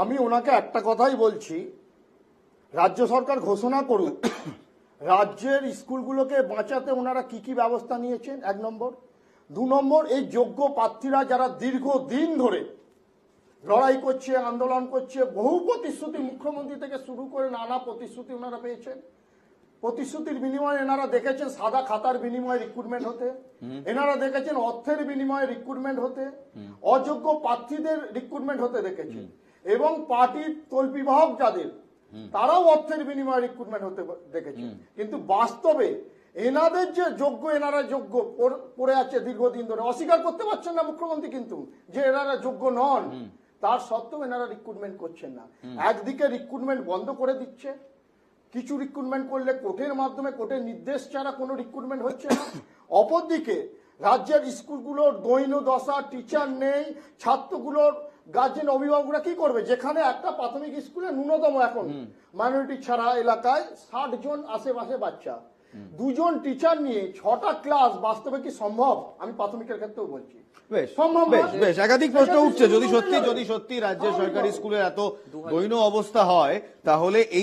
আমি ওনাকে একটা কথাই বলছি, রাজ্য সরকার ঘোষণা করুক রাজ্যের স্কুলগুলোকে বাঁচাতে ওনারা কি কি ব্যবস্থা নিয়েছেন, 1 নম্বর। 2 নম্বর, এই যোগ্য প্রার্থীরা যারা দীর্ঘদিন ধরে লড়াই করছে, আন্দোলন করছে, বহু প্রতিশ্রুতি মুখ্যমন্ত্রী থেকে শুরু করে নানা প্রতিশ্রুতি ওনারা পেয়েছেন। প্রতিশ্রুতির বিনিময়ে এনারা দেখেছেন সাদা খাতার বিনিময়ে রিক্রুটমেন্ট হতে, এনারা দেখেছেন অর্থের বিনিময়ে রিক্রুটমেন্ট হতে, অযোগ্য প্রার্থীদের রিক্রুটমেন্ট হতে দেখেছেন, এবং পার্টির তল্পিবাহক যাদের তারাও অর্থের বিনিময়ে রিক্রুটমেন্ট হতে দেখেছেন। কিন্তু বাস্তবে এনাদের যে যোগ্য, এনারা যোগ্য পড়ে আছে দীর্ঘদিন ধরে, অস্বীকার করতে পারছেন না মুখ্যমন্ত্রী কিন্তু যে এনারা যোগ্য নন, তার সত্ত্বেও এনারা রিক্রুটমেন্ট করছেন না। একদিকে রিক্রুটমেন্ট বন্ধ করে দিচ্ছে, কিছু রিক্রুটমেন্ট করলে কোর্টের মাধ্যমে, কোর্টের নির্দেশ ছাড়া কোনো রিক্রুটমেন্ট হচ্ছে না। অপরদিকে রাজ্যের স্কুলগুলোর দৈন্য দশা, টিচার নেই, ছাত্রগুলোর গার্জেন অভিভাবকরা কি করবে? যেখানে একটা প্রাথমিক স্কুলে ন্যূনতম এখন মাইনরিটি ছাড়া এলাকায় 60 জন আশেপাশে বাচ্চা, 2 জন টিচার নিয়ে 6টা ক্লাস বাস্তবে কি সম্ভব? আমি প্রাথমিকের ক্ষেত্রেও বলছি সম্ভব। বেশ একাধিক প্রশ্ন উঠছে, যদি সত্যি রাজ্যের সরকারি স্কুলের এত দৈন্য অবস্থা হয় তাহলে এই